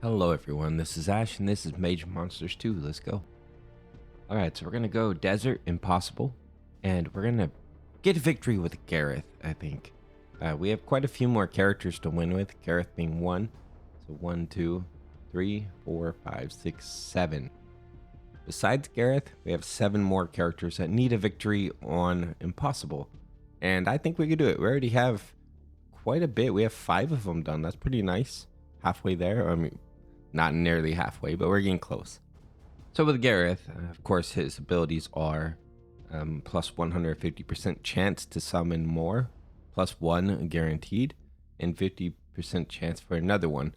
Hello everyone, this is Ash and this is Mage and Monsters 2. Let's go. Alright, so we're gonna go Desert Impossible and we're gonna get a victory with Gareth, I think. We have quite a few more characters to win with, Gareth being one. So 1, 2, 3, 4, 5, 6, 7. Besides Gareth, we have 7 more characters that need a victory on Impossible. And I think we could do it. We already have quite a bit. We have 5 of them done. That's pretty nice. Halfway there. I mean, not nearly halfway, but we're getting close. So with Gareth, of course, his abilities are plus 150% chance to summon more, plus 1 guaranteed, and 50% chance for another one.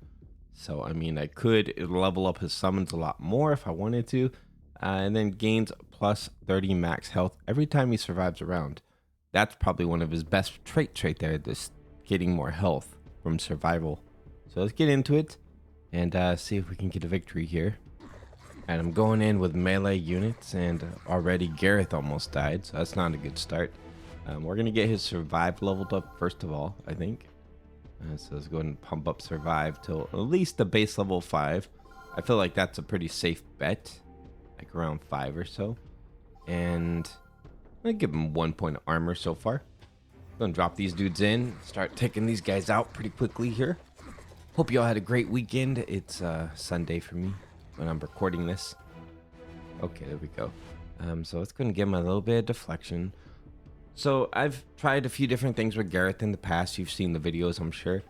So, I mean, I could level up his summons a lot more if I wanted to, and then gains plus 30 max health every time he survives a round. That's probably one of his best traits right there, this getting more health from survival. So let's get into it and see if we can get a victory here. And I'm going in with melee units, and already Gareth almost died, so that's not a good start. We're going to get his survive leveled up first of all, I think. So let's go ahead and pump up survive till at least the base level 5. I feel like that's a pretty safe bet, like around 5 or so. And I'm going to give him 1 point of armor so far. Going to drop these dudes in, start taking these guys out pretty quickly here. Hope you all had a great weekend. It's Sunday for me when I'm recording this. Okay, there we go. So let's go and give him a little bit of deflection. So I've tried a few different things with Gareth in the past. You've seen the videos, I'm sure.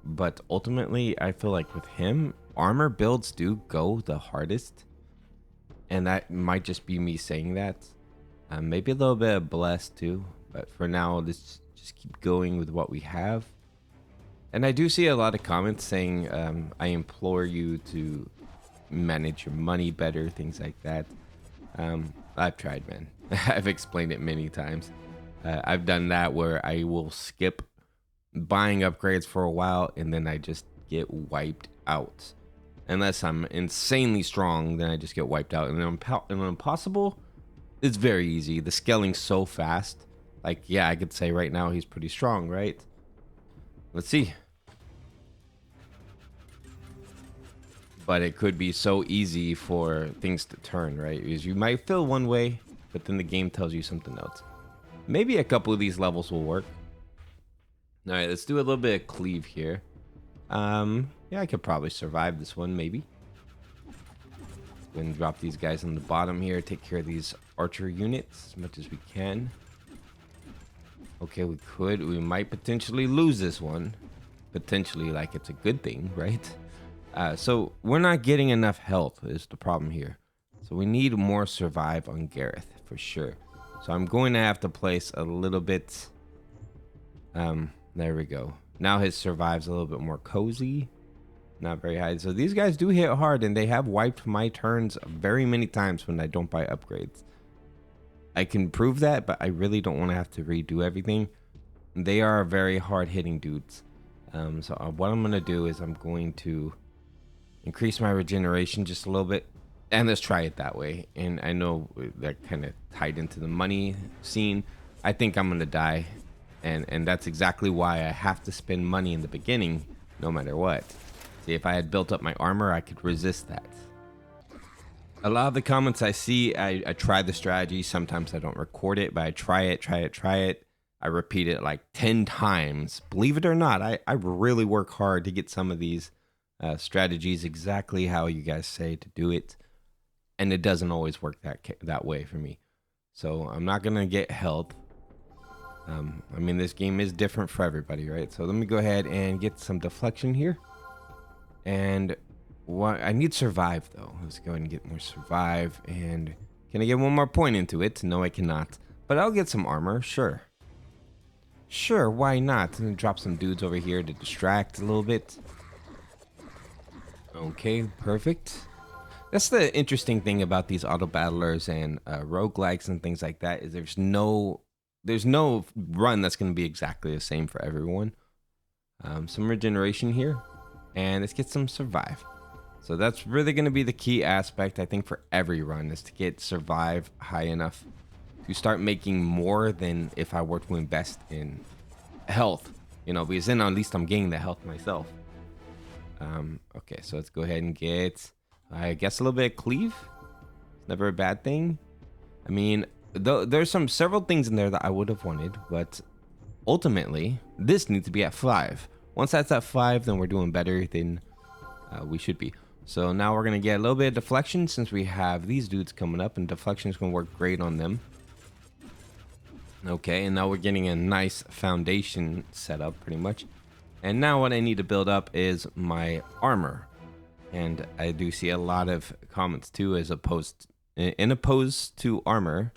But ultimately, I feel like with him, armor builds do go the hardest. And that might just be me saying that. Maybe a little bit of blessed too. But for now, let's just keep going with what we have. And I do see a lot of comments saying, I implore you to manage your money better, things like that. I've tried, man. I've explained it many times. I've done that where I will skip buying upgrades for a while and then I just get wiped out. Unless I'm insanely strong, then I just get wiped out. And then Impossible, it's very easy. The scaling's so fast. Like, yeah, I could say right now he's pretty strong, right? Let's see. But it could be so easy for things to turn, right? Because you might feel one way, but then the game tells you something else. Maybe a couple of these levels will work. All right, let's do a little bit of Cleave here. Yeah, I could probably survive this one, maybe. Go ahead and drop these guys on the bottom here. Take care of these archer units as much as we can. Okay, we might potentially lose this one. Potentially, like it's a good thing, right? So we're not getting enough health is the problem here. So we need more survive on Gareth for sure. So I'm going to have to place a little bit. There we go. Now his survive's a little bit more cozy. Not very high. So these guys do hit hard and they have wiped my turns very many times when I don't buy upgrades. I can prove that, but I really don't want to have to redo everything. They are very hard-hitting dudes. So what I'm going to do is I'm going to increase my regeneration just a little bit. And let's try it that way. And I know that kind of tied into the money scene. I think I'm going to die. And that's exactly why I have to spend money in the beginning, no matter what. See, if I had built up my armor, I could resist that. A lot of the comments I see, I try the strategy. Sometimes I don't record it, but I try it. I repeat it like 10 times. Believe it or not, I really work hard to get some of these strategies exactly how you guys say to do it. And it doesn't always work that way for me. So I'm not going to get health. I mean, this game is different for everybody, right? So let me go ahead and get some deflection here. And I need survive though. Let's go ahead and get more survive. And can I get one more point into it? No, I cannot. But I'll get some armor, sure. Sure, why not? And drop some dudes over here to distract a little bit. Okay, perfect. That's the interesting thing about these auto-battlers and roguelikes and things like that is there's no run that's going to be exactly the same for everyone. Some regeneration here. And let's get some survive. So that's really going to be the key aspect, I think, for every run is to get survive high enough to start making more than if I were to invest in health, you know, because then at least I'm gaining the health myself. Okay, so let's go ahead and get, I guess, a little bit of cleave. It's never a bad thing. I mean, there's several things in there that I would have wanted, but ultimately, this needs to be at 5. Once that's at 5, then we're doing better than we should be. So now we're going to get a little bit of deflection since we have these dudes coming up, and deflection is going to work great on them. Okay, and now we're getting a nice foundation set up pretty much. And now what I need to build up is my armor. And I do see a lot of comments too as opposed to armor.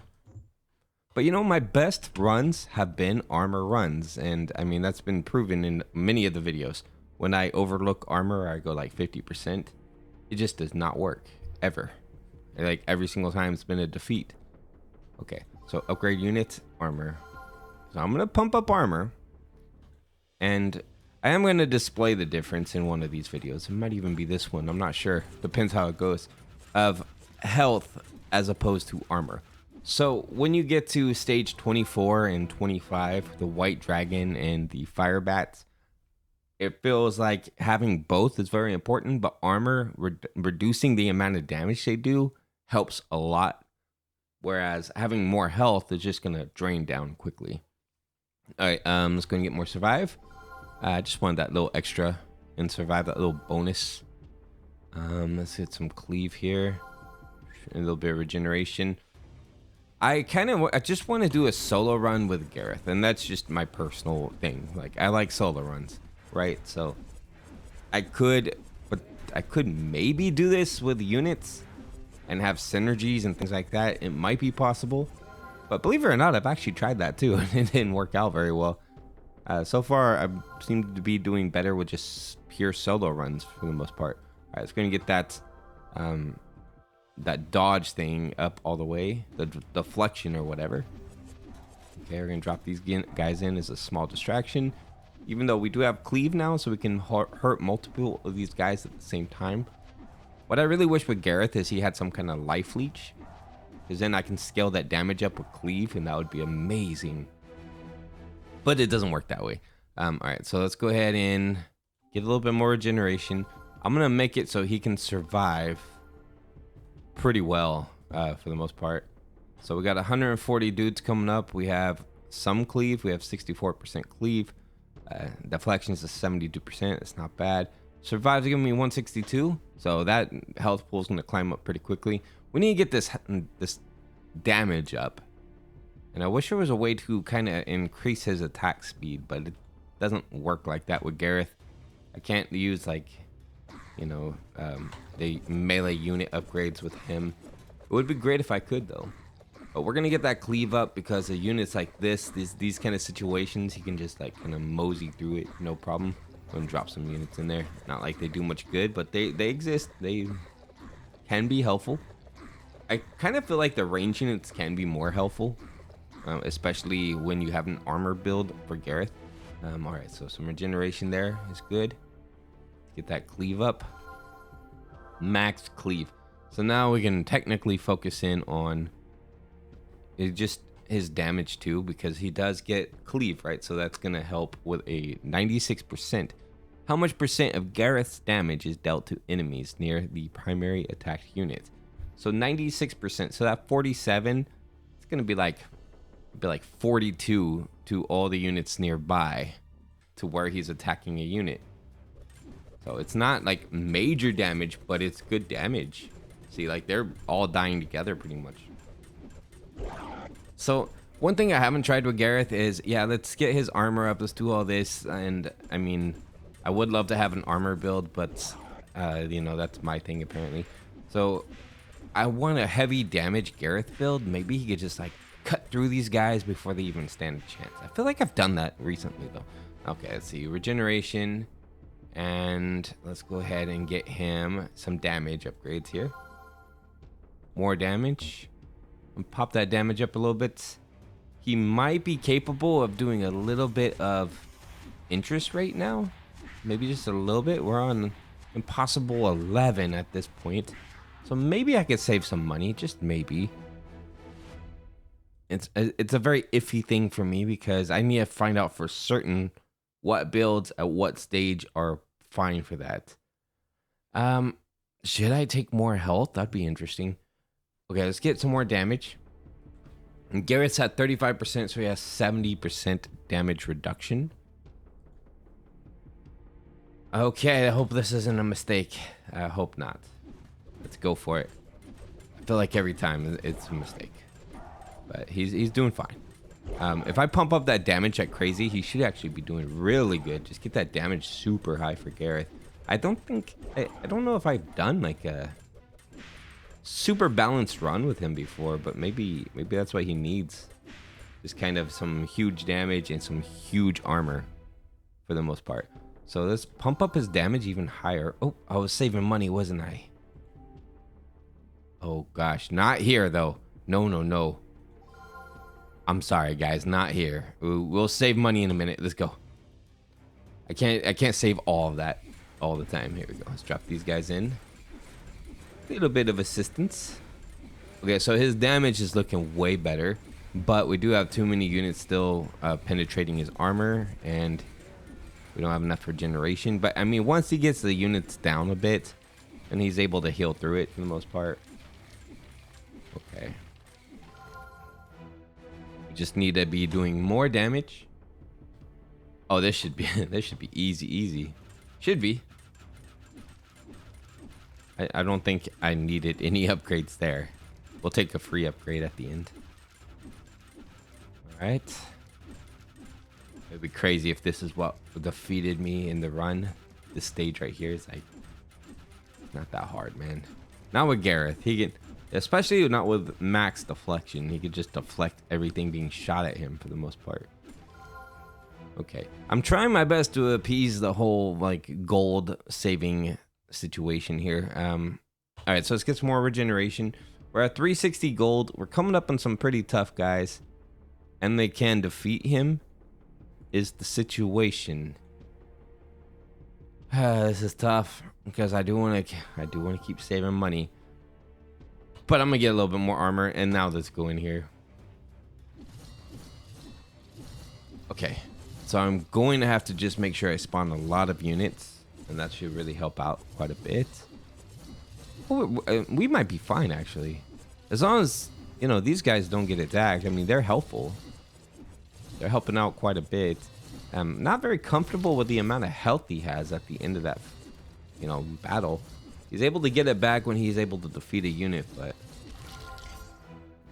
But you know, my best runs have been armor runs. And I mean, that's been proven in many of the videos. When I overlook armor, I go like 50%. It just does not work ever. Like every single time it's been a defeat. Okay, so upgrade units, armor. So I'm going to pump up armor. And I am going to display the difference in one of these videos. It might even be this one. I'm not sure. Depends how it goes. Of health as opposed to armor. So when you get to stage 24 and 25, the white dragon and the Firebats, it feels like having both is very important. But armor, reducing the amount of damage they do helps a lot. Whereas having more health is just going to drain down quickly. All right, let's go and get more survive. I just wanted that little extra and survive, that little bonus. Let's get some cleave here. A little bit of regeneration. I just want to do a solo run with Gareth, and that's just my personal thing. Like, I like solo runs, right? So I could maybe do this with units and have synergies and things like that. It might be possible, but believe it or not, I've actually tried that too, and it didn't work out very well. So far, I seem to be doing better with just pure solo runs for the most part. All right, let's go and get that that dodge thing up all the way, the deflection or whatever. Okay, we're gonna drop these guys in as a small distraction, even though we do have cleave now, so we can hurt multiple of these guys at the same time. What I really wish with Gareth is he had some kind of life leech, because then I can scale that damage up with cleave, and that would be amazing. But it doesn't work that way. All right, so let's go ahead and get a little bit more regeneration. I'm gonna make it so he can survive pretty well for the most part. So we got 140 dudes coming up. We have some cleave. We have 64% cleave. Deflection is a 72%. It's not bad. Survive's giving me 162. So that health pool is gonna climb up pretty quickly. We need to get this damage up. And I wish there was a way to kind of increase his attack speed, but it doesn't work like that with Gareth. I can't use, like, you know, the melee unit upgrades with him. It would be great if I could, though. But we're going to get that cleave up because the units like these kind of situations, he can just, like, kind of mosey through it, no problem. Go and drop some units in there. Not like they do much good, but they exist. They can be helpful. I kind of feel like the range units can be more helpful. Especially when you have an armor build for Gareth. All right, so some regeneration there is good. Get that cleave up. Max cleave. So now we can technically focus in on just his damage too, because he does get cleave, right? So that's going to help with a 96%. How much percent of Gareth's damage is dealt to enemies near the primary attacked unit? So 96%. So that 47, it's going to be like 42 to all the units nearby to where he's attacking a unit. So it's not like major damage, but it's good damage. See, like they're all dying together pretty much. So one thing I haven't tried with Gareth is, yeah, let's get his armor up. Let's do all this. And I mean, I would love to have an armor build, but you know, that's my thing apparently. So I want a heavy damage Gareth build. Maybe he could just like cut through these guys before they even stand a chance. I feel like I've done that recently though. Okay, let's see, regeneration, and let's go ahead and get him some damage upgrades here. More damage, and pop that damage up a little bit. He might be capable of doing a little bit of interest rate now, maybe just a little bit. We're on impossible 11 at this point, so maybe I could save some money, just maybe. It's a very iffy thing for me because I need to find out for certain what builds at what stage are fine for that. Um, should I take more health? That'd be interesting. Okay, let's get some more damage. And Garrett's at 35%, so he has 70% damage reduction. Okay, I hope this isn't a mistake. I hope not. Let's go for it. I feel like every time it's a mistake. But he's doing fine. If I pump up that damage like crazy, he should actually be doing really good. Just get that damage super high for Gareth. I don't know if I've done like a super balanced run with him before, but maybe that's what he needs. Just kind of some huge damage and some huge armor for the most part. So let's pump up his damage even higher. Oh, I was saving money, wasn't I? Oh gosh, not here though. No. I'm sorry guys, not here. We'll save money in a minute. Let's go. I can't save all of that all the time. Here we go. Let's drop these guys in. A little bit of assistance. Okay, so his damage is looking way better, but we do have too many units still penetrating his armor, and we don't have enough regeneration. But I mean, once he gets the units down a bit, and he's able to heal through it for the most part. Okay. We just need to be doing more damage. Oh, this should be easy. Should be. I don't think I needed any upgrades there. We'll take a free upgrade at the end. All right. It'd be crazy if this is what defeated me in the run. This stage right here is like not that hard, man. Not with Gareth. He can, especially not with max deflection. He could just deflect everything being shot at him for the most part. Okay. I'm trying my best to appease the whole like gold saving situation here. All right, so let's get some more regeneration. We're at 360 gold. We're coming up on some pretty tough guys, and they can defeat him. Is the situation? This is tough because I do want to keep saving money, but I'm gonna get a little bit more armor. And now let's go in here. Okay, so I'm going to have to just make sure I spawn a lot of units, and that should really help out quite a bit. Oh, we might be fine actually, as long as these guys don't get attacked. I mean, they're helpful. They're helping out quite a bit. Not very comfortable with the amount of health he has at the end of that, battle. He's able to get it back when he's able to defeat a unit, but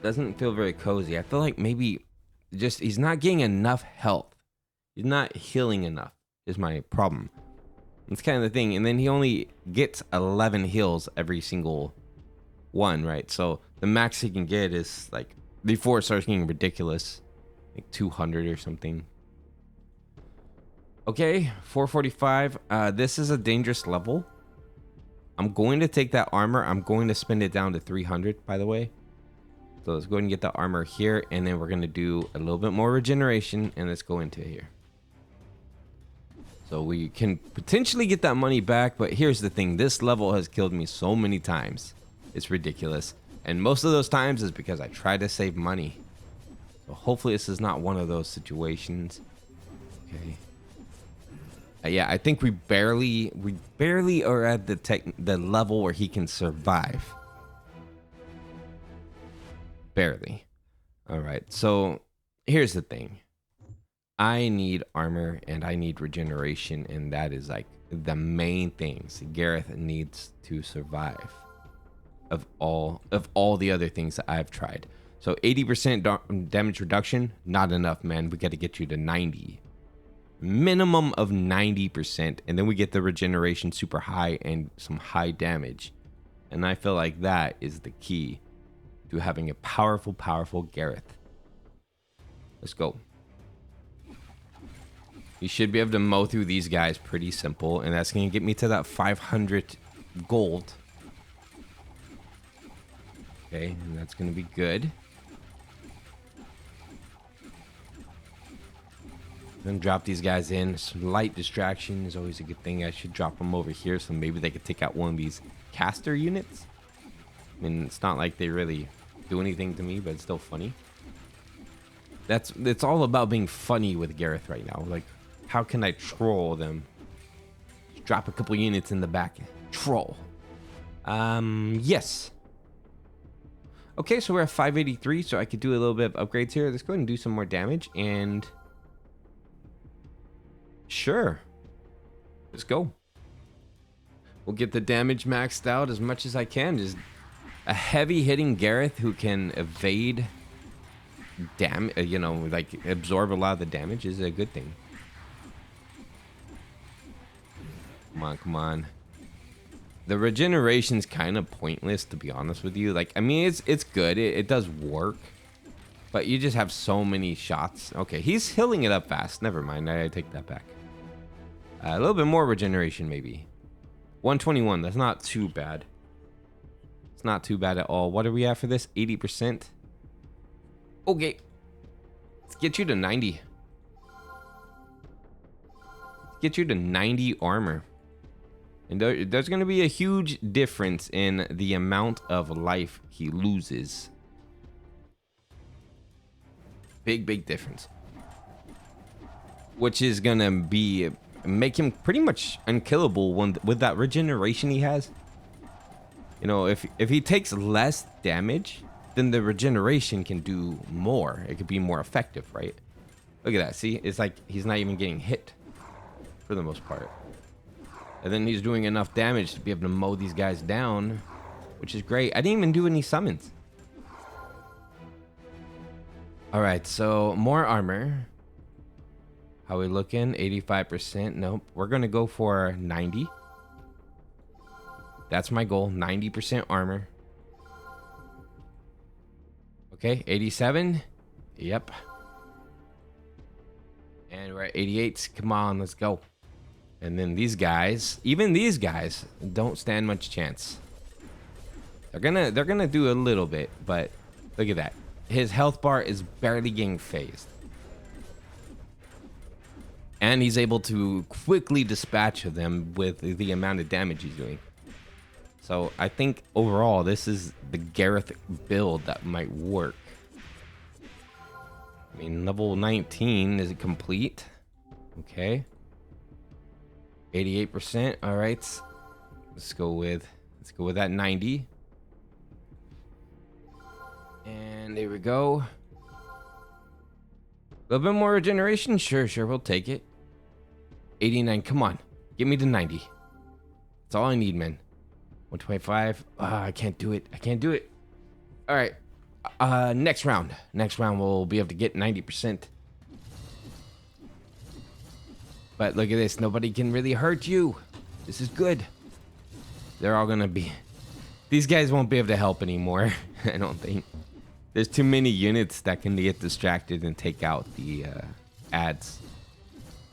doesn't feel very cozy. I feel like maybe just he's not getting enough health. He's not healing enough is my problem. That's kind of the thing. And then he only gets 11 heals every single one, right? So the max he can get is like, before it starts getting ridiculous, like 200 or something. Okay, 445. This is a dangerous level. I'm going to take that armor. I'm going to spend it down to 300, by the way. So let's go ahead and get the armor here, and then we're going to do a little bit more regeneration, and let's go into here. So we can potentially get that money back, but here's the thing. This level has killed me so many times. It's ridiculous. And most of those times is because I tried to save money. So hopefully this is not one of those situations. Okay. Yeah, I think we barely are at the level where he can survive. Barely. All right. So here's the thing. I need armor and I need regeneration, and that is like the main things Gareth needs to survive of all the other things that I've tried. So 80% damage reduction, not enough, man. We got to get you to 90. Minimum of 90%, and then we get the regeneration super high and some high damage. And I feel like that is the key to having a powerful Gareth. Let's go. You should be able to mow through these guys pretty simple, and that's going to get me to that 500 gold. Okay, and that's going to be good. Then drop these guys in. Some light distraction is always a good thing. I should drop them over here so maybe they could take out one of these caster units. I mean, it's not like they really do anything to me, but it's still funny. It's all about being funny with Gareth right now. Like, how can I troll them? Just drop a couple units in the back Troll. Yes. Okay, so we're at 583, so I could do a little bit of upgrades here. Let's go ahead and do some more damage, and sure, let's go. We'll get the damage maxed out as much as I can. Just a heavy hitting Gareth who can evade like absorb a lot of the damage is a good thing. Come on, come on. The regeneration's kind of pointless, to be honest with you. Like, I mean, it's good. It does work. But you just have so many shots. Okay, he's healing it up fast. Never mind. I take that back. A little bit more regeneration, maybe. 121. That's not too bad. It's not too bad at all. What are we at for this? 80%. Okay. Let's get you to 90. Let's get you to 90 armor. And there's going to be a huge difference in the amount of life he loses. Big difference. Which is going to make him pretty much unkillable with that regeneration he has. You know, if he takes less damage, then the regeneration can do more. It could be more effective, right? Look at that. See, it's like he's not even getting hit for the most part. And then he's doing enough damage to be able to mow these guys down, which is great. I didn't even do any summons. All right, so more armor. How we looking? 85%. Nope. We're going to go for 90. That's my goal. 90% armor. Okay, 87. Yep. And we're at 88. Come on, let's go. And then these guys, even these guys, don't stand much chance. They're gonna do a little bit, but look at that. His health bar is barely getting phased. And he's able to quickly dispatch of them with the amount of damage he's doing. So I think overall, this is the Gareth build that might work. I mean, level 19, is it complete? Okay. 88%. All right. Let's go with that 90. And there we go. A little bit more regeneration. Sure, we'll take it. 89. Come on. Get me to 90. That's all I need, man. 125. I can't do it. All right. Next round. We'll be able to get 90%. But look at this. Nobody can really hurt you. This is good. They're all gonna be... These guys won't be able to help anymore. I don't think. There's too many units that can get distracted and take out the ads.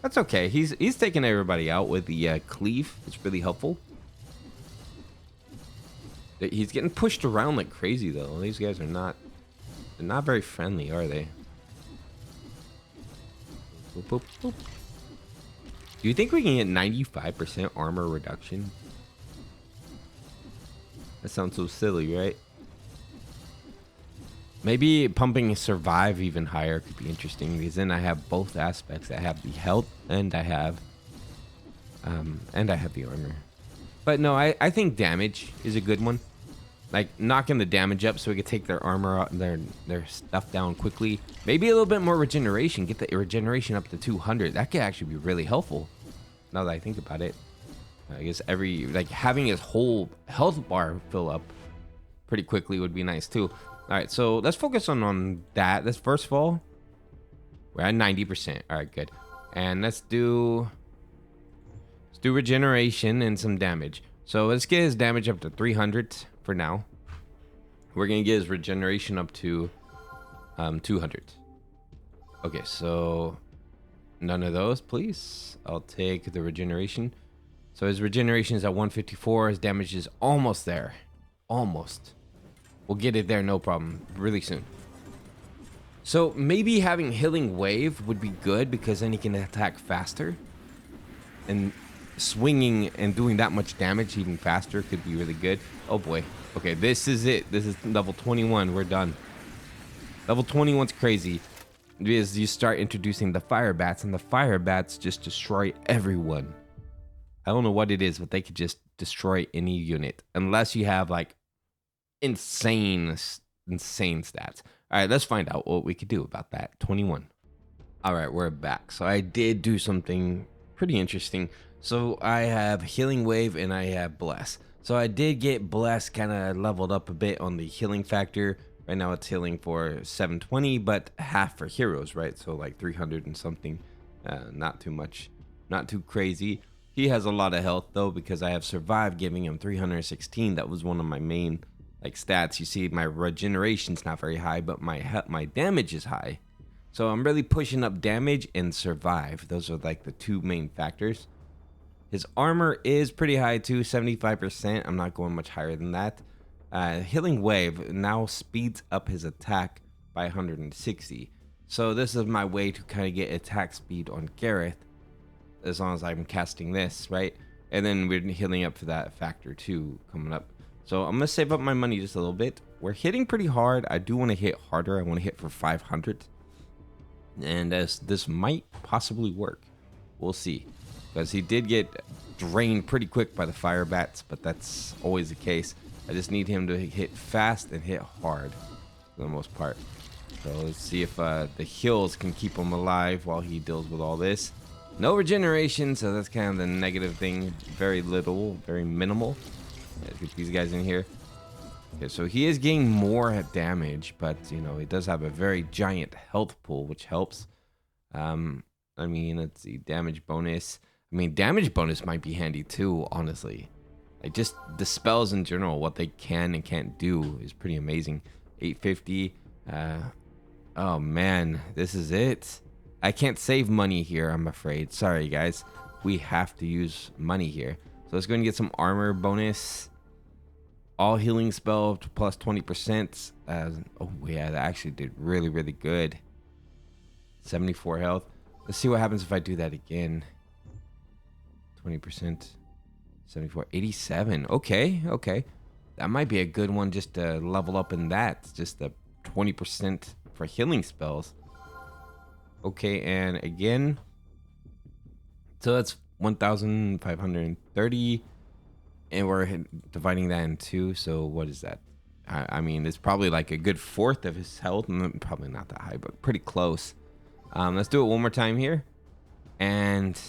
That's okay. He's taking everybody out with the Cleave. It's really helpful. He's getting pushed around like crazy, though. These guys are not... They're not very friendly, are they? Boop, boop, boop. Do you think we can get 95% armor reduction? That sounds so silly, right? Maybe pumping survive even higher could be interesting, because then I have both aspects. I have the health and I have the armor. But no, I think damage is a good one. Like knocking the damage up so we could take their armor out and their stuff down quickly. Maybe a little bit more regeneration. Get the regeneration up to 200. That could actually be really helpful. Now that I think about it, I guess having his whole health bar fill up pretty quickly would be nice too. All right, so let's focus on that. Let's first of all, we're at 90%. All right, good. And let's do regeneration and some damage. So let's get his damage up to 300 for now. We're gonna get his regeneration up to 200. Okay, so none of those, please. I'll take the regeneration. So his regeneration is at 154. His damage is almost there. Almost. We'll get it there, no problem, really soon. So maybe having healing wave would be good, because then he can attack faster. And swinging and doing that much damage even faster could be really good. Oh boy. Okay, this is it. This is level 21. We're done. Level 21's crazy, because you start introducing the Firebats, and the Firebats just destroy everyone. I don't know what it is, but they could just destroy any unit unless you have like insane stats. All right, let's find out what we could do about that. 21. All right, we're back. So I did do something pretty interesting. So I have Healing Wave and I have Bless. So I did get Bless kind of leveled up a bit on the healing factor. Right now it's healing for 720, but half for heroes, right? So like 300 and something. Not too much, not too crazy. He has a lot of health though, because I have Survive giving him 316. That was one of my main like stats. You see my regeneration's not very high, but my damage is high. So I'm really pushing up damage and Survive. Those are like the two main factors. His armor is pretty high too, 75%. I'm not going much higher than that. Healing Wave now speeds up his attack by 160. So this is my way to kind of get attack speed on Gareth, as long as I'm casting this, right? And then we're healing up for that factor too coming up. So I'm gonna save up my money just a little bit. We're hitting pretty hard. I do want to hit harder. I want to hit for 500. And as this might possibly work. We'll see. Because he did get drained pretty quick by the Firebats, but that's always the case. I just need him to hit fast and hit hard for the most part. So let's see if the heals can keep him alive while he deals with all this. No regeneration, so that's kind of the negative thing. Very little, very minimal. Let's get these guys in here. Okay, so he is getting more damage, but you know, he does have a very giant health pool, which helps. I mean, let's see, damage bonus. I mean, damage bonus might be handy too, honestly. Like just the spells in general, what they can and can't do is pretty amazing. 850. Oh man, this is it. I can't save money here, I'm afraid. Sorry guys, we have to use money here. So let's go and get some armor bonus. All healing spell plus 20%. Oh yeah, that actually did really, really good. 74 health. Let's see what happens if I do that again. 20%. 74. 87. Okay, okay. That might be a good one just to level up in that. Just the 20% for healing spells. Okay, and again. So that's 1,530. And we're dividing that in two. So what is that? I mean, it's probably like a good fourth of his health. Probably not that high, but pretty close. Let's do it one more time here. And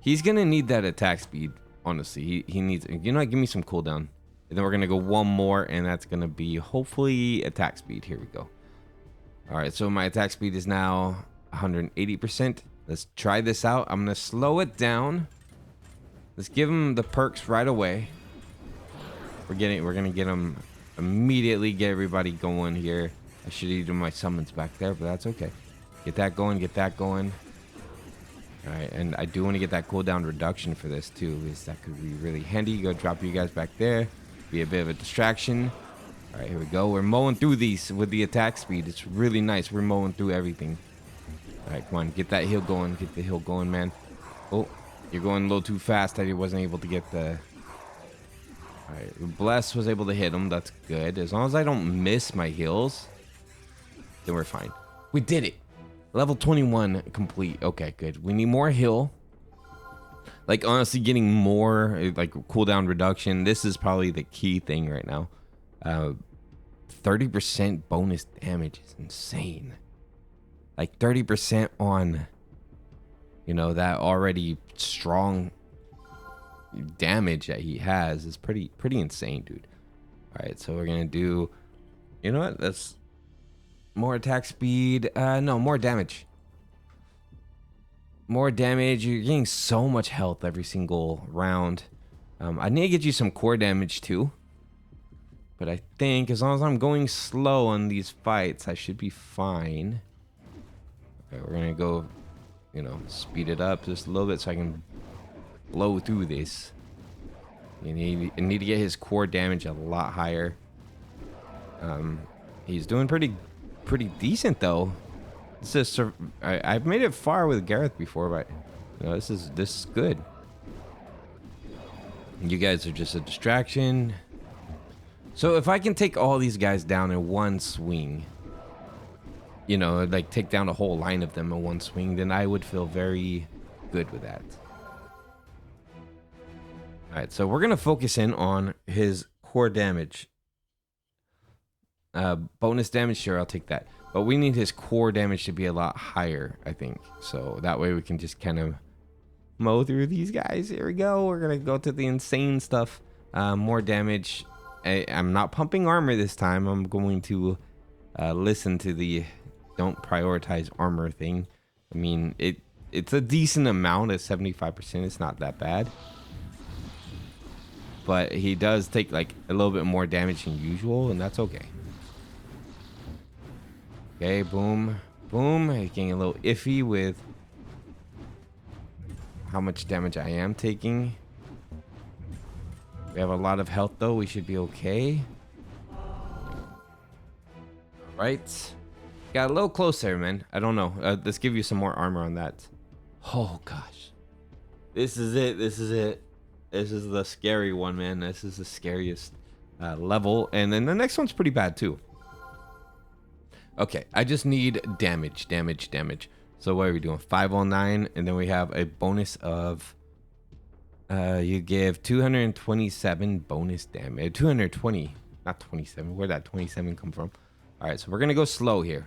he's going to need that attack speed. Honestly, he needs, you know what, give me some cooldown. And then we're going to go one more. And that's going to be hopefully attack speed. Here we go. All right, so my attack speed is now 180%. Let's try this out. I'm going to slow it down. Let's give him the perks right away. We're gonna get him immediately. Get everybody going here. I should have done my summons back there, but that's okay. Get that going. Get that going. All right, and I do want to get that cooldown reduction for this too, because that could be really handy. Go drop you guys back there. Be a bit of a distraction. All right, here we go. We're mowing through these with the attack speed. It's really nice. We're mowing through everything. All right, come on. Get that heal going. Get the heal going, man. Oh. You're going a little too fast. I wasn't able to get the... Alright, Bless was able to hit him. That's good. As long as I don't miss my heals, then we're fine. We did it. Level 21 complete. Okay, good. We need more heal. Like, honestly, getting more, like, cooldown reduction. This is probably the key thing right now. 30% bonus damage is insane. Like, 30% on... You know, that already strong damage that he has is pretty insane, dude. All right, so we're going to do... You know what? That's more attack speed. No, more damage. More damage. You're getting so much health every single round. I need to get you some core damage, too. But I think as long as I'm going slow on these fights, I should be fine. Okay, we're going to go... You know, speed it up just a little bit so I can blow through this. You need to get his core damage a lot higher. He's doing pretty decent though. This is I've made it far with Gareth before, but you know, this is good. You guys are just a distraction. So if I can take all these guys down in one swing, you know, like take down a whole line of them in one swing, then I would feel very good with that. All right, so we're gonna focus in on his core damage. Bonus damage, sure, I'll take that. But we need his core damage to be a lot higher, I think. So that way we can just kind of mow through these guys. Here we go. We're gonna go to the insane stuff. More damage. I'm not pumping armor this time. I'm going to listen to the don't prioritize armor thing. I mean, it's a decent amount at 75%. It's not that bad. But he does take like a little bit more damage than usual, and that's okay. Okay, boom, boom. He's getting a little iffy with how much damage I am taking. We have a lot of health though. We should be okay. Right. Got a little close there, man. I don't know. Let's give you some more armor on that. Oh gosh. This is it. This is it. This is the scary one, man. This is the scariest level. And then the next one's pretty bad too. Okay, I just need damage. So what are we doing? 509, and then we have a bonus of you give 227 bonus damage. 220, not 27. Where'd that 27 come from? All right, so we're gonna go slow here.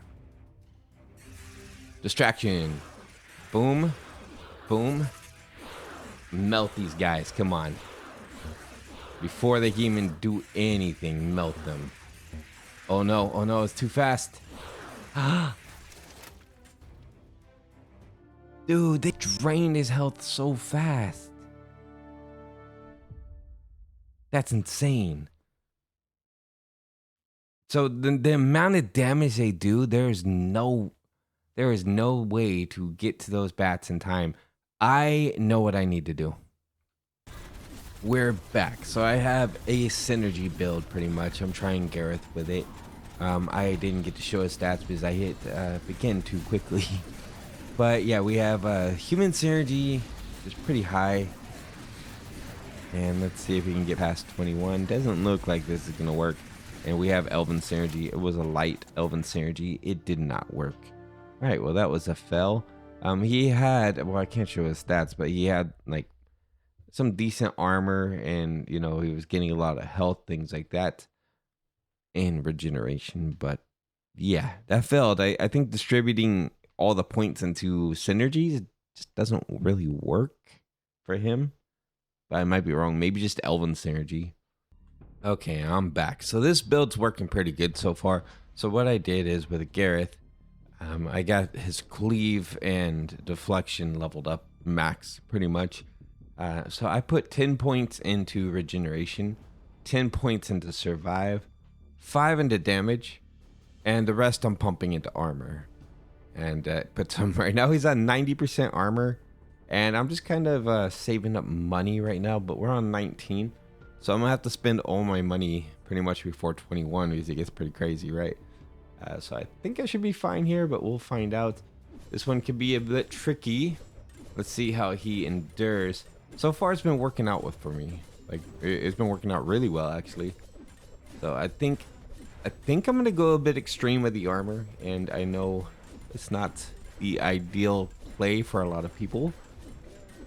Distraction. Boom, boom. Melt these guys. Come on. Before they can even do anything, melt them. Oh no, it's too fast. Dude, they drained his health so fast. That's insane. So the amount of damage they do, there is no way to get to those bats in time. I know what I need to do. We're back. So I have a synergy build pretty much. I'm trying Gareth with it. I didn't get to show his stats because I hit begin too quickly. But yeah, we have human synergy, which is pretty high. And let's see if we can get past 21. Doesn't look like this is gonna work. And we have elven synergy. It was a light elven synergy. It did not work. All right, well that was a fail. He had, well, I can't show his stats, but he had like some decent armor, and you know, he was getting a lot of health, things like that, and regeneration. But yeah, that failed. I think distributing all the points into synergies just doesn't really work for him. But I might be wrong. Maybe just elven synergy. Okay, I'm back. So this build's working pretty good so far. So what I did is with Gareth, I got his cleave and deflection leveled up max pretty much. So I put 10 points into regeneration, 10 points into survive, 5 into damage, and the rest I'm pumping into armor. And put some right now. He's on 90% armor, and I'm just kind of saving up money right now. But we're on 19, so I'm gonna have to spend all my money pretty much before 21 because it gets pretty crazy, right? So I think I should be fine here, but we'll find out. This one could be a bit tricky. Let's see how he endures. So far, it's been working out for me. Like it's been working out really well, actually. So I think I'm gonna go a bit extreme with the armor, and I know it's not the ideal play for a lot of people,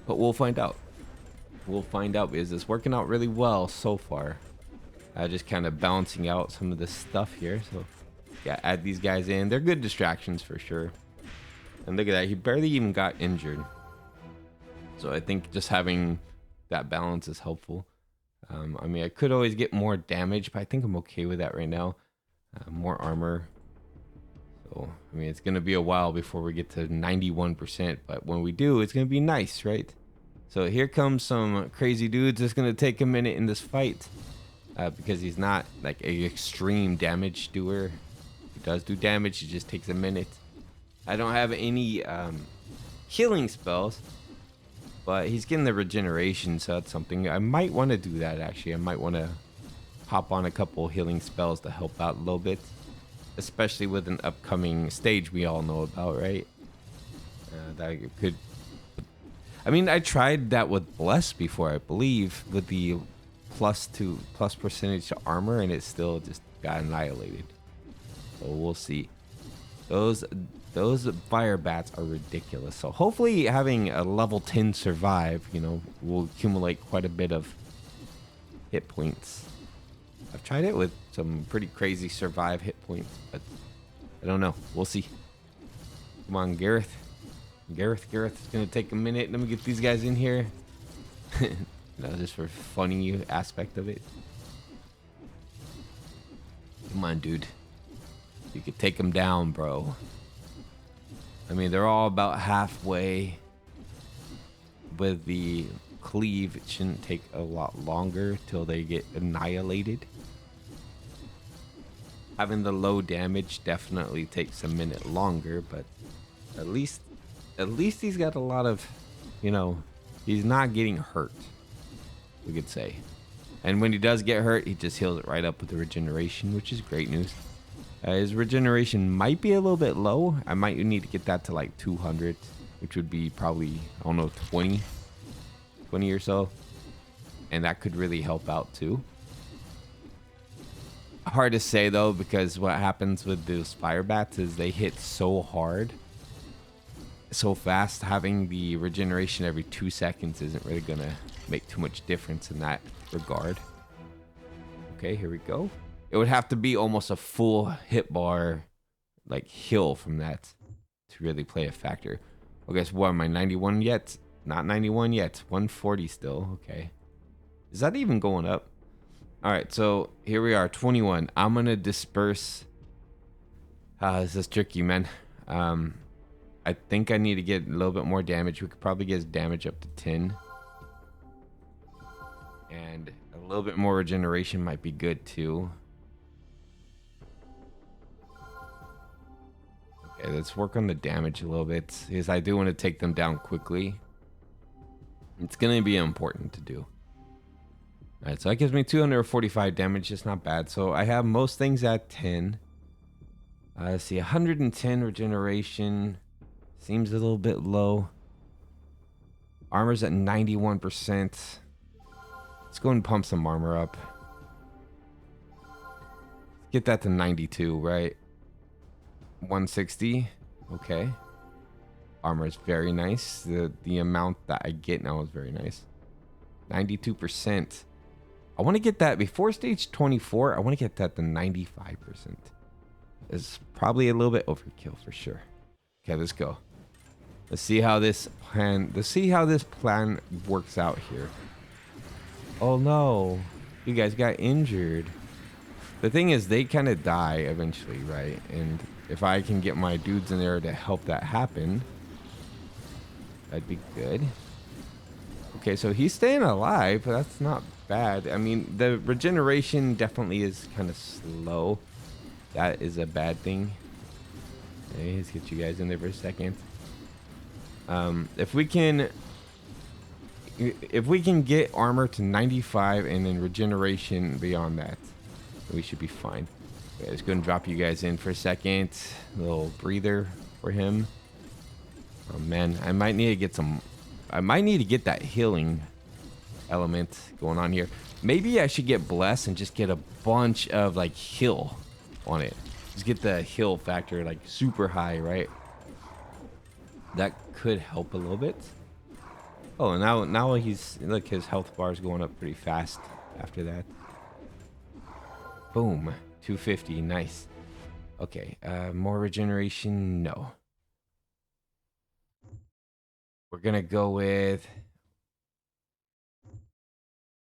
but we'll find out. We'll find out because it's working out really well so far. Just kind of balancing out some of this stuff here. So yeah, add these guys in. They're good distractions for sure. And look at that, he barely even got injured. So I think just having that balance is helpful. I mean, I could always get more damage, but I think I'm okay with that right now. More armor. So, I mean, it's going to be a while before we get to 91%, but when we do, it's going to be nice, right? So here comes some crazy dudes. It's going to take a minute in this fight because he's not like a extreme damage doer. He does do damage, it just takes a minute. I don't have any healing spells, but he's getting the regeneration, so that's something. I might want to do that, actually. I might want to hop on a couple healing spells to help out a little bit, especially with an upcoming stage we all know about, right? That could... I mean, I tried that with Bless before, I believe, with the plus percentage to armor, and it still just got annihilated. So we'll see. Those Firebats are ridiculous. So hopefully having a level 10 survive, you know, will accumulate quite a bit of hit points. I've tried it with some pretty crazy survive hit points, but I don't know. We'll see. Come on, Gareth. Gareth, it's gonna take a minute. Let me get these guys in here. Just for funny aspect of it. Come on, dude. You could take them down, bro. I mean, they're all about halfway. With the cleave, it shouldn't take a lot longer till they get annihilated. Having the low damage definitely takes a minute longer, but at least he's got a lot of, he's not getting hurt, we could say. And when he does get hurt, he just heals it right up with the regeneration, which is great news. His regeneration might be a little bit low. I might need to get that to like 200, which would be probably, I don't know, 20 or so. And that could really help out too. Hard to say though, because what happens with those Firebats is they hit so hard, so fast. Having the regeneration every 2 seconds isn't really gonna make too much difference in that regard. Okay, here we go. It would have to be almost a full hit bar, like heal from that to really play a factor. Okay, so what am I, 91 yet? Not 91 yet, 140 still. Okay, is that even going up? All right, so here we are, 21. I'm gonna disperse. This is tricky, man. I think I need to get a little bit more damage. We could probably get his damage up to 10. And a little bit more regeneration might be good too. Okay, let's work on the damage a little bit, because I do want to take them down quickly. It's going to be important to do. All right, so that gives me 245 damage. It's not bad. So I have most things at 10. Let's see, 110 regeneration. Seems a little bit low. Armor's at 91%. Let's go and pump some armor up. Get that to 92, right? 160. Okay. Armor is very nice. The amount that I get now is very nice. 92%. I want to get that before stage 24. I want to get that to 95%. It's probably a little bit overkill for sure. Okay, let's go. Let's see how this plan works out here. Oh no, you guys got injured. The thing is, they kind of die eventually, right? And if I can get my dudes in there to help that happen, that'd be good. Okay, so he's staying alive, but that's not bad. I mean, the regeneration definitely is kind of slow. That is a bad thing. Okay, let's get you guys in there for a second. If we can get armor to 95 and then regeneration beyond that, we should be fine. Okay, let's go and drop you guys in for a second. A little breather for him. Oh man, I might need to get that healing element going on here. Maybe I should get blessed and just get a bunch of like heal on it. Just get the heal factor like super high, right? That could help a little bit. Oh, now he's, look, his health bar is going up pretty fast after that. Boom, 250, nice. Okay, more regeneration, no. We're gonna go with,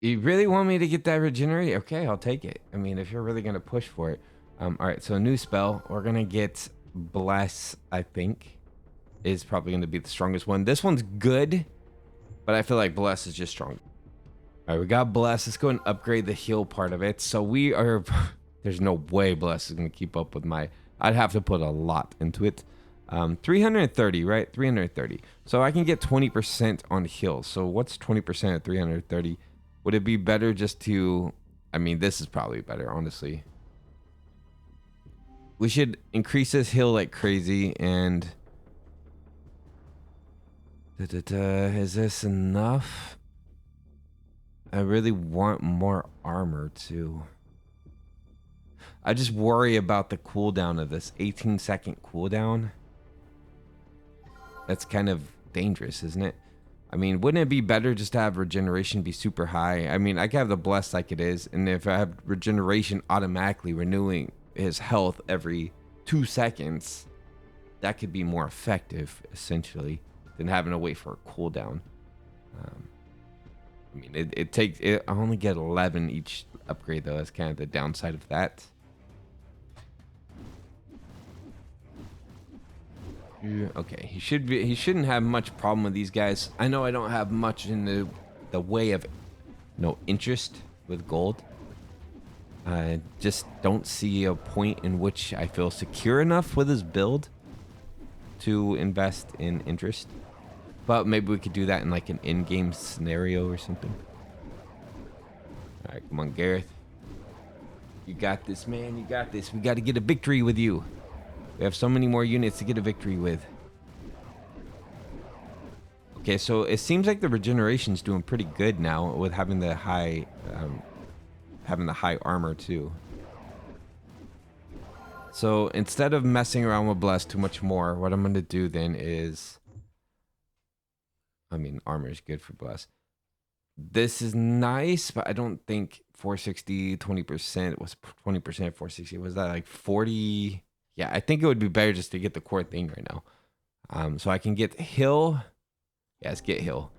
you really want me to get that regenerate? Okay, I'll take it. I mean, if you're really gonna push for it. All right, so a new spell. We're gonna get Bless, I think, is probably gonna be the strongest one. This one's good, but I feel like Bless is just strong. All right, we got Bless. Let's go and upgrade the heal part of it. So we are, there's no way Bless is gonna keep up with my, I'd have to put a lot into it. 330, right? 330. So I can get 20% on heal. So what's 20% at 330? Would it be better just to, I mean, this is probably better, honestly. We should increase this heal like crazy. And is this enough? I really want more armor too. I just worry about the cooldown of this 18-second cooldown. That's kind of dangerous, isn't it? I mean, wouldn't it be better just to have regeneration be super high? I mean, I can have the bless like it is, and if I have regeneration automatically renewing his health every 2 seconds, that could be more effective, essentially, than having to wait for a cooldown. I mean, I only get 11 each upgrade, though. That's kind of the downside of that. Okay, he shouldn't have much problem with these guys. I know I don't have much in the way of interest with gold. I just don't see a point in which I feel secure enough with his build to invest in interest. But maybe we could do that in like an in-game scenario or something. All right, come on, Gareth. You got this, man. You got this. We got to get a victory with you. We have so many more units to get a victory with. Okay, so it seems like the regeneration's doing pretty good now with having the high armor too. So instead of messing around with bless too much more, what I'm gonna do then is, I mean, armor is good for bless. This is nice, but I don't think 460 20% was 20% 460. Was that like 40? Yeah, I think it would be better just to get the core thing right now. So I can get heal. Yeah, let's get heal.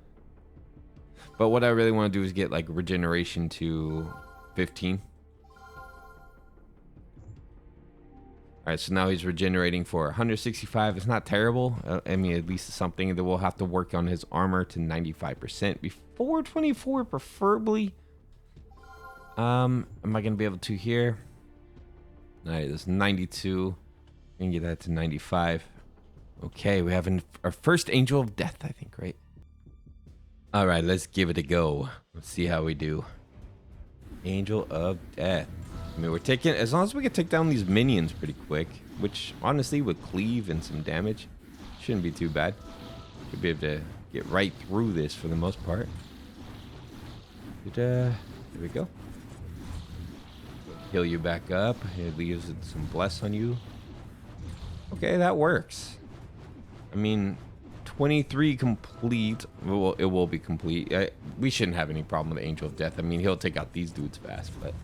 But what I really want to do is get like regeneration to 15. All right, so now he's regenerating for 165. It's not terrible. I mean, at least it's something that we'll have to work on his armor to 95% before 24, preferably. Am I gonna be able to here? All right, that's 92. We can get that to 95. Okay, we have our first Angel of Death, I think, right? All right, let's give it a go. Let's see how we do. Angel of Death. I mean, we're taking, as long as we can take down these minions pretty quick, which honestly with Cleave and some damage shouldn't be too bad. Should be able to get right through this for the most part. But, there we go. Heal you back up. It leaves some bless on you. Okay, that works. I mean, 23 complete. Well, it will be complete. We shouldn't have any problem with Angel of Death. I mean, he'll take out these dudes fast, but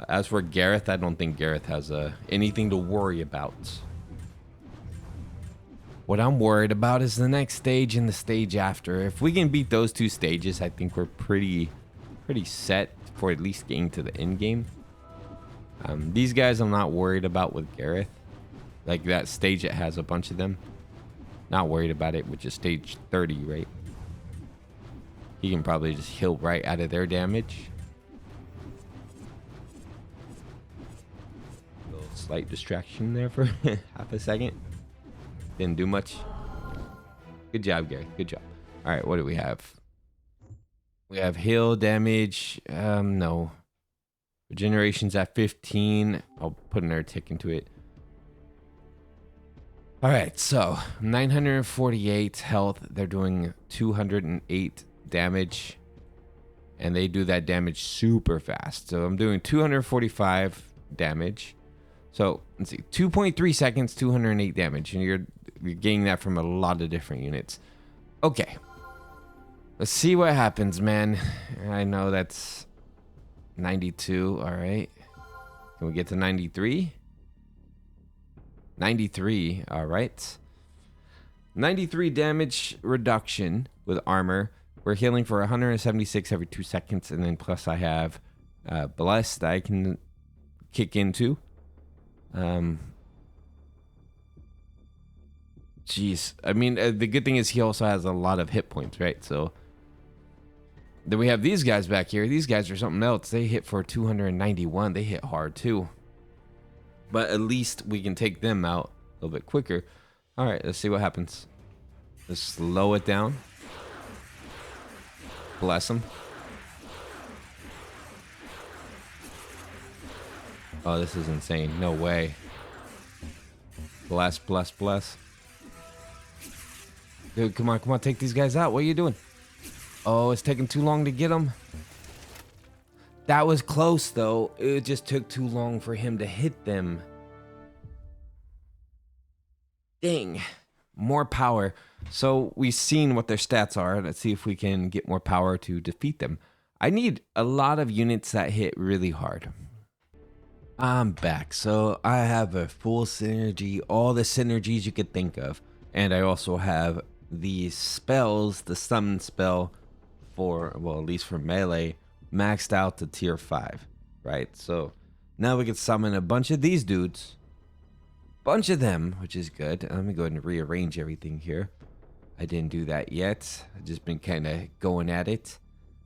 as for Gareth, I don't think Gareth has anything to worry about. What I'm worried about is the next stage and the stage after. If we can beat those two stages, I think we're pretty set for at least getting to the end game. These guys I'm not worried about with Gareth. Like that stage that has a bunch of them. Not worried about it, which is stage 30, right? He can probably just heal right out of their damage. A little slight distraction there for half a second. Didn't do much. Good job, Gary. Good job. All right, what do we have? We have heal damage. No. Regeneration's at 15. I'll put another tick into it. All right, so 948 health. They're doing 208 damage. And they do that damage super fast. So I'm doing 245 damage. So let's see, 2.3 seconds, 208 damage. And you're getting that from a lot of different units. Okay. Let's see what happens, man. I know that's 92. All right. Can we get to 93? 93. All right. 93 damage reduction with armor. We're healing for 176 every 2 seconds. And then plus I have Bless that I can kick into. Jeez. I mean, the good thing is he also has a lot of hit points, right? So then we have these guys back here. These guys are something else. They hit for 291. They hit hard too. But at least we can take them out a little bit quicker. All right, let's see what happens. Let's slow it down. Bless them. Oh, this is insane. No way. Bless, bless, bless. Dude, come on, take these guys out. What are you doing? Oh, it's taking too long to get them. That was close, though. It just took too long for him to hit them. Dang. more power. So we've seen what their stats are. Let's see if we can get more power to defeat them. I need a lot of units that hit really hard. I'm back. So I have a full synergy, all the synergies you could think of. And I also have the spells, the summon spell for, well, at least for melee, maxed out to tier 5, right? So now we can summon a bunch of these dudes. Bunch of them, which is good. Let me go ahead and rearrange everything here. I didn't do that yet. I've just been kind of going at it.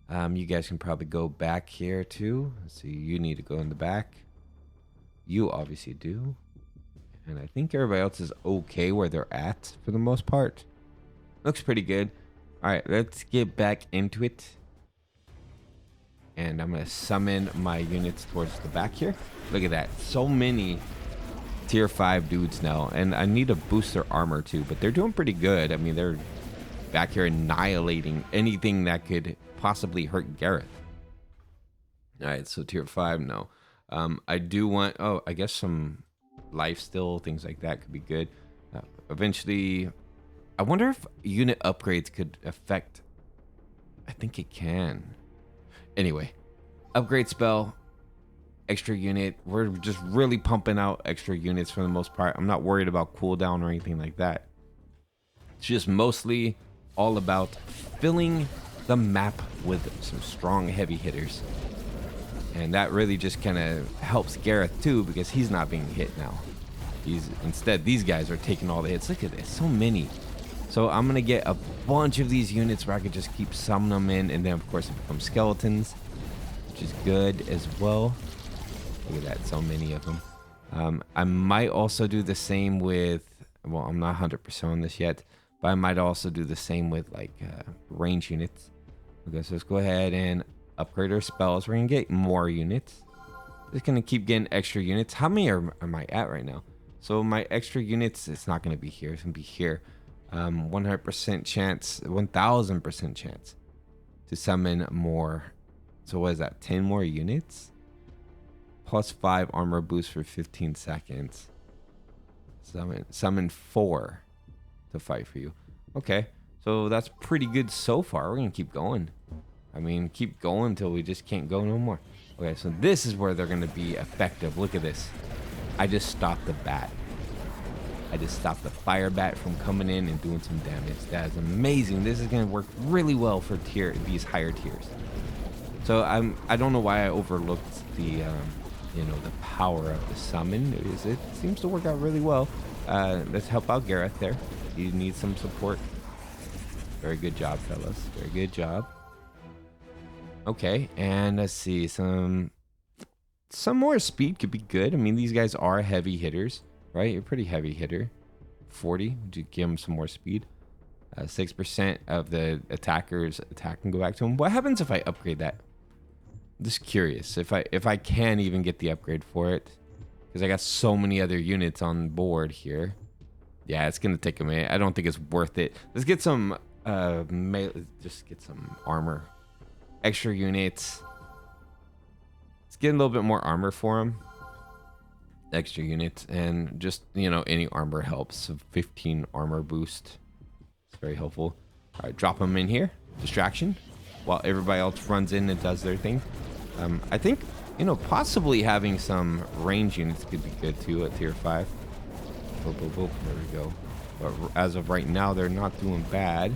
You guys can probably go back here too. Let's see, you need to go in the back. You obviously do. And I think everybody else is okay where they're at for the most part. Looks pretty good. All right, let's get back into it. And I'm going to summon my units towards the back here. Look at that. So many tier 5 dudes now. And I need to boost their armor too. But they're doing pretty good. I mean, they're back here annihilating anything that could possibly hurt Gareth. All right, so tier 5, no. I do want, oh, I guess some life still, things like that could be good. Eventually, I wonder if unit upgrades could affect, I think it can. Anyway, upgrade spell, extra unit. We're just really pumping out extra units for the most part. I'm not worried about cooldown or anything like that. It's just mostly all about filling the map with some strong heavy hitters. And that really just kind of helps Gareth too, because he's not being hit now. Instead, these guys are taking all the hits. Look at this, so many. So I'm gonna get a bunch of these units where I could just keep summoning them in, and then of course it becomes skeletons, which is good as well. Look at that, so many of them. I might also do the same with, well, I'm not 100% on this yet, but I might also do the same with like range units. Okay, so let's go ahead and upgrade our spells. We're gonna get more units. Just gonna keep getting extra units. How many am I at right now? So my extra units, it's not gonna be here. It's gonna be here. 100% chance, 1000% chance to summon more. So what is that? 10 more units? Plus 5 armor boost for 15 seconds. Summon 4 to fight for you. Okay, so that's pretty good so far. We're gonna keep going. I mean, keep going until we just can't go no more. Okay, so this is where they're gonna be effective. Look at this. I just stopped the bat. I just stopped the Firebat from coming in and doing some damage. That is amazing. This is gonna work really well for these higher tiers. So I don't know why I overlooked the the power of the summon. It seems to work out really well. Let's help out Gareth there. You need some support. Very good job, fellas. Very good job. Okay, and let's see, some more speed could be good. I mean, these guys are heavy hitters, right? You're a pretty heavy hitter. 40, to give them some more speed. 6% of the attackers attack can go back to them. What happens if I upgrade that? I'm just curious if I can even get the upgrade for it, because I got so many other units on board here. Yeah, it's gonna take a minute. I don't think it's worth it. Let's get some just get some armor. Extra units. Let's get a little bit more armor for him. Extra units, and just, any armor helps. So 15 armor boost. It's very helpful. All right, drop them in here. Distraction. While everybody else runs in and does their thing. I think, possibly having some range units could be good too at tier 5. Boop, boop, boop. There we go. But as of right now, they're not doing bad.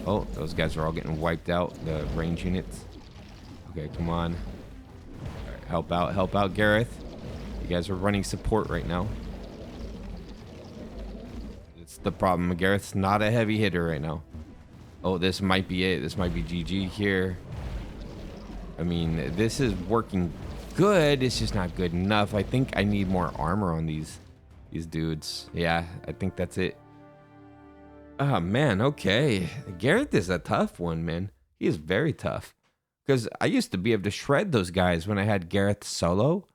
Oh, those guys are all getting wiped out, the range units. Okay, come on. All right, help out Gareth. You guys are running support right now. It's the problem. Gareth's not a heavy hitter right now. Oh, this might be it. This might be GG here. I mean, this is working good. It's just not good enough. I think I need more armor on these dudes. Yeah, I think that's it. Oh, man, okay. Gareth is a tough one, man. He is very tough. Because I used to be able to shred those guys when I had Gareth solo.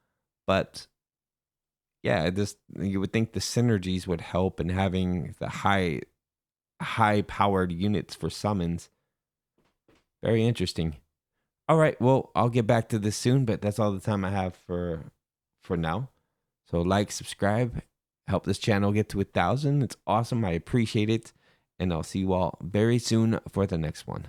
But, yeah, you would think the synergies would help, and having the high-powered units for summons. Very interesting. All right, well, I'll get back to this soon, but that's all the time I have for now. So like, subscribe. help this channel get to 1,000. It's awesome. I appreciate it. And I'll see you all very soon for the next one.